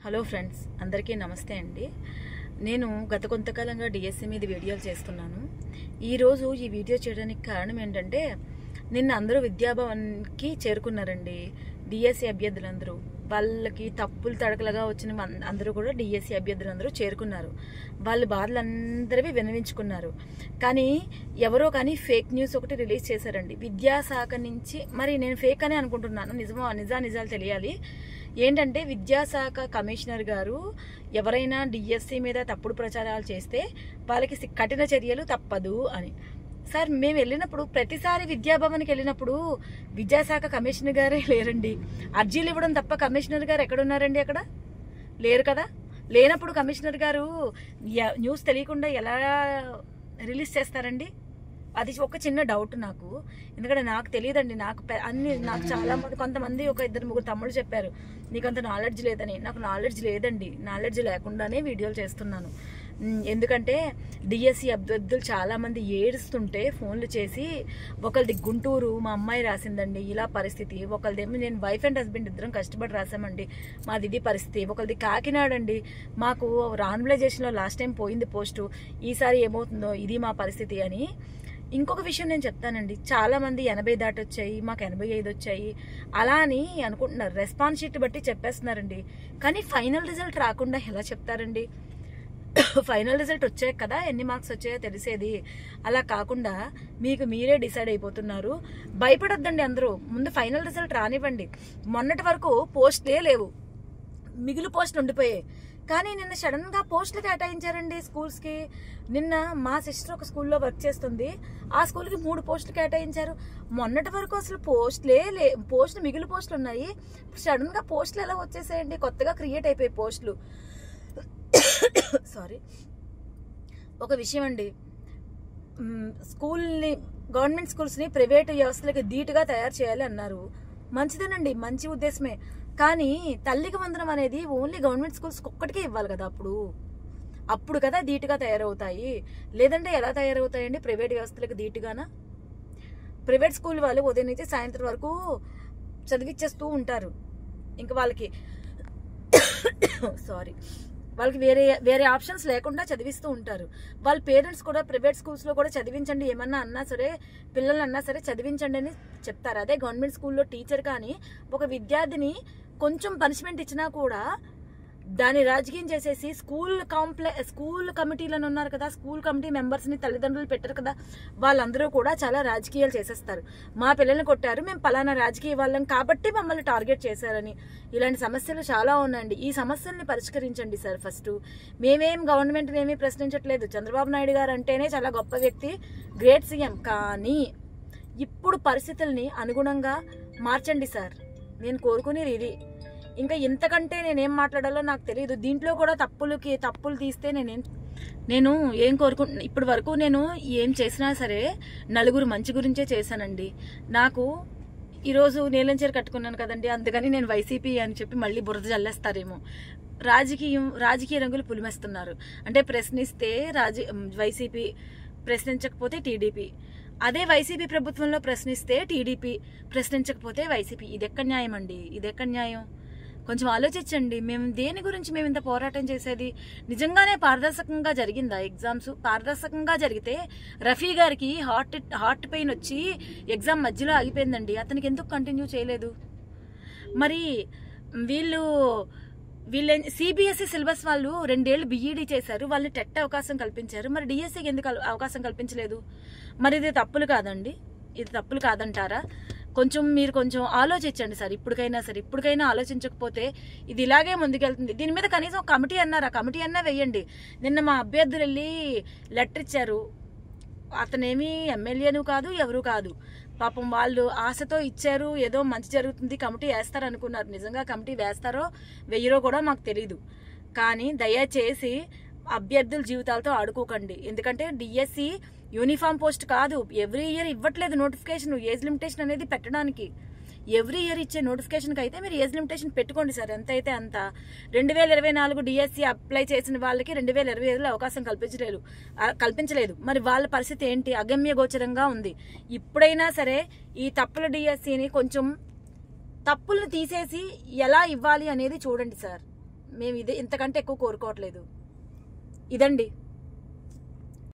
Hello friends, అందరికీ నమస్తే అండి. నేను గత కొంతకాలంగా డిఎస్సి మీద వీడియోలు చేస్తున్నాను. ఈరోజు ఈ వీడియో చేయడానికి కారణం ఏంటంటే, నిన్న అందరూ విద్యాభవన్కి చేరుకున్నారండి. డిఎస్సి అభ్యర్థులందరూ వాళ్ళకి తప్పులు తడకలుగా వచ్చిన అందరూ కూడా డిఎస్సి అభ్యర్థులందరూ చేరుకున్నారు. వాళ్ళ బాధలందరివి విన్నవించుకున్నారు. కానీ ఎవరో ఫేక్ న్యూస్ ఒకటి రిలీజ్ చేశారండి విద్యాశాఖ నుంచి. మరి నేను ఫేక్ అని అనుకుంటున్నాను, నిజాలు తెలియాలి. ఏంటంటే, విద్యాశాఖ కమిషనర్ గారు ఎవరైనా డిఎస్సి మీద తప్పుడు ప్రచారాలు చేస్తే వాళ్ళకి కఠిన చర్యలు తప్పదు అని. సార్, మేము వెళ్ళినప్పుడు ప్రతిసారి విద్యాభవన్కి వెళ్ళినప్పుడు విద్యాశాఖ కమిషనర్ గారే లేరండి. అర్జీలు ఇవ్వడం తప్ప కమిషనర్ గారు ఎక్కడున్నారండి? అక్కడ లేరు కదా. లేనప్పుడు కమిషనర్ గారు న్యూస్ తెలియకుండా ఎలా రిలీజ్ చేస్తారండి? అది ఒక చిన్న డౌట్ నాకు. ఎందుకంటే నాకు తెలియదండి. నాకు చాలా మంది, కొంతమంది ఒక ఇద్దరు ముగ్గురు తమ్ముళ్ళు చెప్పారు, నీకు అంత నాలెడ్జ్ లేదని. నాకు నాలెడ్జ్ లేదండి. నాలెడ్జ్ లేకుండానే వీడియోలు చేస్తున్నాను. ఎందుకంటే డిఎస్సి అభ్యర్థులు చాలా మంది ఏడుస్తుంటే ఫోన్లు చేసి, ఒకరిది గుంటూరు మా అమ్మాయి రాసిందండి, ఇలా పరిస్థితి. ఒకరిదేమో నేను వైఫ్ అండ్ హస్బెండ్ ఇద్దరం కష్టపడి రాసామండి, మాది ఇది పరిస్థితి. ఒకరిది కాకినాడ అండి, మాకు రాన్బిలైజేషన్లో లాస్ట్ టైం పోయింది పోస్టు, ఈసారి ఏమవుతుందో ఇది మా పరిస్థితి అని. ఇంకొక విషయం నేను చెప్తానండి, చాలా మంది 80 దాటొచ్చాయి, మాకు 85 వచ్చాయి అలా అని అనుకుంటున్నారు. రెస్పాన్స్ షీట్ బట్టి చెప్పేస్తున్నారండి. కానీ ఫైనల్ రిజల్ట్ రాకుండా ఎలా చెప్తారండి? ఫైనల్ రిజల్ట్ వచ్చాక కదా ఎన్ని మార్క్స్ వచ్చాయో తెలిసేది. అలా కాకుండా మీకు మీరే డిసైడ్ అయిపోతున్నారు. భయపడొద్దండి అందరూ, ముందు ఫైనల్ రిజల్ట్ రానివ్వండి. మొన్నటి వరకు పోస్టులే లేవు, మిగిలిన పోస్టులు ఉండిపోయాయి. కానీ నిన్న సడన్ గా పోస్టులు కేటాయించారండి స్కూల్స్కి. నిన్న మా సిస్టర్ ఒక స్కూల్లో వర్క్ చేస్తుంది, ఆ స్కూల్కి 3 పోస్టులు కేటాయించారు. మొన్నటి వరకు అసలు పోస్టులు మిగిలిన పోస్టులు ఉన్నాయి. సడన్ గా పోస్టులు ఎలా వచ్చేసాయండి? కొత్తగా క్రియేట్ అయిపోయి పోస్టులు. సారీ. ఒక విషయం అండి, గవర్నమెంట్ స్కూల్స్ని ప్రైవేట్ వ్యవస్థలకి ధీటుగా తయారు చేయాలి అన్నారు. మంచిదేనండి, మంచి ఉద్దేశమే. కానీ తల్లికి వందనం అనేది ఓన్లీ గవర్నమెంట్ స్కూల్స్ ఒక్కటికే ఇవ్వాలి కదా. అప్పుడు కదా ధీటుగా తయారవుతాయి. లేదంటే ఎలా తయారవుతాయండి ప్రైవేట్ వ్యవస్థలకు ధీటుగానా? ప్రైవేట్ స్కూల్ వాళ్ళు ఉదయం నుంచి సాయంత్రం వరకు చదివిచ్చేస్తూ ఉంటారు. ఇంకా వాళ్ళకి వాళ్ళకి వేరే ఆప్షన్స్ లేకుండా చదివిస్తూ ఉంటారు. వాళ్ళ పేరెంట్స్ కూడా ప్రైవేట్ స్కూల్స్లో కూడా చదివించండి, ఏమన్నా అన్నా సరే, పిల్లల్ని అన్నా సరే చదివించండి అని చెప్తారు. అదే గవర్నమెంట్ స్కూల్లో టీచర్ కానీ ఒక విద్యార్థిని కొంచెం పనిష్మెంట్ ఇచ్చినా కూడా దాన్ని రాజకీయం చేసేసి స్కూల్ కమిటీలను ఉన్నారు కదా, స్కూల్ కమిటీ మెంబర్స్ని తల్లిదండ్రులు పెట్టారు కదా, వాళ్ళందరూ కూడా చాలా రాజకీయాలు చేసేస్తారు. మా పిల్లల్ని కొట్టారు, మేము పలానా రాజకీయ వాళ్ళం కాబట్టి మమ్మల్ని టార్గెట్ చేశారని. ఇలాంటి సమస్యలు చాలా ఉన్నాయండి. ఈ సమస్యల్ని పరిష్కరించండి సార్. ఫస్ట్ మేమేం గవర్నమెంట్ని ఏమీ ప్రశ్నించట్లేదు. చంద్రబాబు నాయుడు గారు అంటేనే చాలా గొప్ప వ్యక్తి, గ్రేట్ సీఎం. కానీ ఇప్పుడు పరిస్థితుల్ని అనుగుణంగా మార్చండి సార్, నేను కోరుకునేది ఇది. ఇంకా ఇంతకంటే నేనేం మాట్లాడాలో నాకు తెలియదు. దీంట్లో కూడా తప్పులు తీస్తే నేను ఏం కోరుకుంటున్నా, ఇప్పటి వరకు నేను ఏం చేసినా సరే నలుగురు మంచి గురించే చేశానండి. నాకు ఈరోజు నీలం చీర కట్టుకున్నాను కదండి, అందుకని నేను వైసీపీ అని చెప్పి మళ్ళీ బురద జల్లేస్తారేమో. రాజకీయ రంగులు పులిమేస్తున్నారు. అంటే ప్రశ్నిస్తే వైసీపీ, ప్రశ్నించకపోతే టీడీపీ. అదే వైసీపీ ప్రభుత్వంలో ప్రశ్నిస్తే టీడీపీ, ప్రశ్నించకపోతే వైసీపీ. ఇది ఎక్కడ న్యాయం అండి? ఇది ఎక్కడ న్యాయం? కొంచెం ఆలోచించండి. మేము దేని గురించి మేము ఇంత పోరాటం చేసేది? నిజంగానే పారదర్శకంగా జరిగిందా ఎగ్జామ్స్? పారదర్శకంగా జరిగితే రఫీ గారికి హార్ట్ పెయిన్ వచ్చి ఎగ్జామ్ మధ్యలో ఆగిపోయిందండి, అతనికి ఎందుకు కంటిన్యూ చేయలేదు? మరి వీళ్ళు సిబిఎస్ఈ సిలబస్ వాళ్ళు 2 ఏళ్ళు బిఈడి చేశారు, వాళ్ళని టెట్ అవకాశం కల్పించారు. మరి డిఎస్సికి ఎందుకు అవకాశం కల్పించలేదు? మరి ఇది తప్పులు కాదండి? ఇది తప్పులు కాదంటారా? మీరు కొంచెం ఆలోచించండి సార్. ఇప్పటికైనా ఆలోచించకపోతే ఇది ఇలాగే ముందుకెళ్తుంది. దీని మీద కనీసం కమిటీ అన్నారు, ఆ కమిటీ అన్నా వేయండి. నిన్న మా అభ్యర్థులు వెళ్ళి లెటర్ ఇచ్చారు. అతనేమీ ఎమ్మెల్యేను కాదు, ఎవరు కాదు. పాపం వాళ్ళు ఆశతో ఇచ్చారు, ఏదో మంచి జరుగుతుంది కమిటీ వేస్తారు అనుకున్నారు. నిజంగా కమిటీ వేస్తారో వెయ్యరో కూడా మాకు తెలీదు. కానీ దయచేసి అభ్యర్థుల జీవితాలతో ఆడుకోకండి. ఎందుకంటే డిఎస్సి యూనిఫామ్ పోస్ట్ కాదు, ఎవ్రీ ఇయర్ ఇవ్వట్లేదు నోటిఫికేషన్. ఏజ్ లిమిటేషన్ అనేది పెట్టడానికి ఎవ్రీ ఇయర్ ఇచ్చే నోటిఫికేషన్కి అయితే మీరు ఏజ్ లిమిటేషన్ పెట్టుకోండి సార్, ఎంత అయితే అంత. 2024 డిఎస్సి అప్లై చేసిన వాళ్ళకి 2025లో అవకాశం కల్పించలేదు. మరి వాళ్ళ పరిస్థితి ఏంటి? అగమ్య గోచరంగా ఉంది. ఇప్పుడైనా సరే ఈ తప్పుల డిఎస్సిని కొంచెం తప్పులను తీసేసి ఎలా ఇవ్వాలి అనేది చూడండి సార్. మేము ఇంతకంటే ఎక్కువ కోరుకోవట్లేదు. ఇదండి